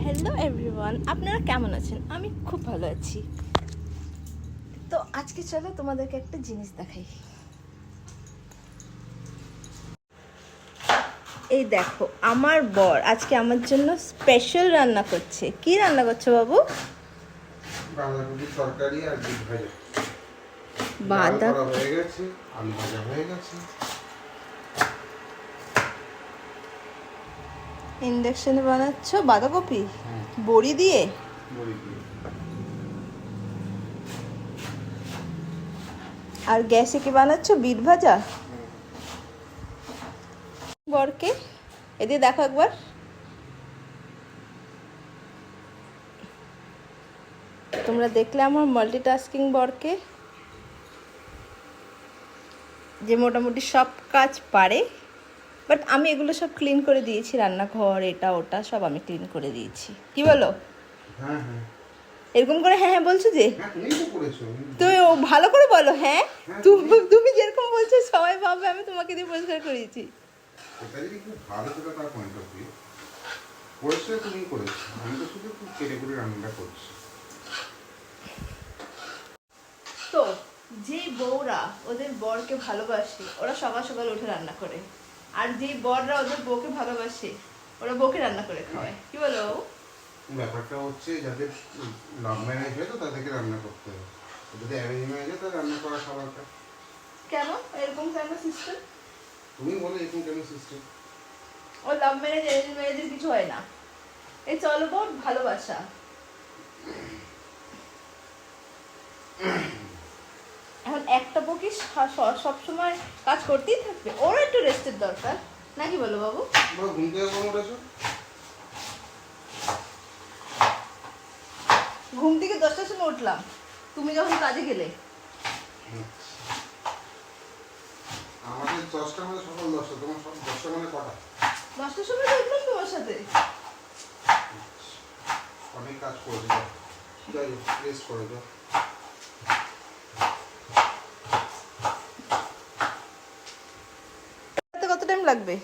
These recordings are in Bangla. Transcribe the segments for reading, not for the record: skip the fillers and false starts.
হ্যালো এভরিওয়ান, আপনারা কেমন আছেন? আমি খুব ভালো আছি। তো আজকে চলো তোমাদেরকে একটা জিনিস দেখাই। এই দেখো, আমার বর আজকে আমার জন্য স্পেশাল রান্না করছে। কি রান্না করছো বাবু? বাঁধাকপি তরকারি আর ডিম ভাজা। বাঁধা করা হয়ে গেছে, আলু ভাজা হয়ে গেছে। ইন্ডাকশনে বানাচ্ছ বাঁধাকপি বড়ি দিয়ে? বড়ি দিয়ে। আর গ্যাসে কি বানাচ্ছ? বিট ভাজা। বরকে এদিকে দেখো একবার। তোমরা দেখলে আমার মাল্টিটাস্কিং বরকে, যে মোটামুটি সব কাজ পারে। বাট আমি এগুলো সব ক্লিন করে দিয়েছি, রান্নাঘর এটা ওটা সব আমি ক্লিন করে দিয়েছি। কি বলো? হ্যাঁ হ্যাঁ এরকম করে হ্যাঁ হ্যাঁ বলছো যে? হ্যাঁ, তুমিই তো করেছো। তুমি ভালো করে বলো। হ্যাঁ, হ্যাঁ, তুমি যেরকম বলছো সবাই ভাববে আমি তোমাকে দিয়ে পরিষ্কার করিয়েছি। এটা যদি খুব ভালো ছিল তার পয়েন্ট অফ ভিউ, করেছো তুমি করেছো, আমি তো শুধু খুব কেটে করে রান্নাটা করছি। তো যে বউরা ওদের বরকে ভালোবাসে ওরা সকাল সকাল উঠে রান্না করে, আর যে বররা ওদের বউকে ভালোবাসে ওরা বউকে রান্না করে খাওয়ায়। কি বলো? ব্যাপারটা হচ্ছে যাদের লাভ ম্যারেজ হয় তো তাদেরকে রান্না করতে হয়, যদি অ্যারেঞ্জ ম্যারেজ হয় তাহলে রান্না করা খাবারটা। কেন এরকম কেন সিস্টেম? তুমি বলো এরকম কেন সিস্টেম? ও লাভ ম্যারেজ অ্যারেঞ্জ ম্যারেজের কিছু হয় না, এই চলো বোন ভালোবাসা। এখন একটা বউ কি সবসময় কাজ করতেই থাকবে? ওরও একটু রেস্টের দরকার, নাকি বলো বাবু? ঘুম থেকে কখন উঠেছো? ঘুম থেকে 10টার সময় উঠলাম, তুমি যখন কাজে গেলে। আমাদের 10টা মানে সকাল 10টা, তোমার সব 10টা মানে কটা? 10টার সময় তো উঠলাম তোমার সাথে। অনেক কাজ করেছে, যাই হোক রেস্ট করে যাও। কত টাইম লাগবে?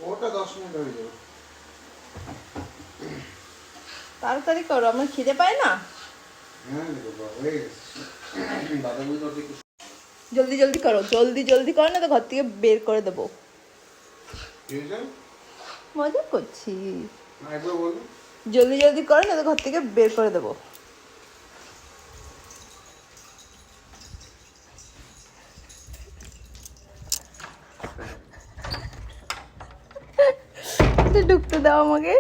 ওটা 10 মিনিট হয়ে যাবে। তাড়াতাড়ি করো, আমার খিদে পায় না। হ্যাঁ বাবা হয়ে গেছে। দাদা বুঝি তোর দিকে জলদি জলদি করো, জলদি জলদি করো, না তো ঘর থেকে বের করে দেবো। কি হয়েছে? মজা করছি। না একবার বলো। জলদি জলদি করো, না তো ঘর থেকে বের করে দেবো। ঢুকতে দাও আমাকে।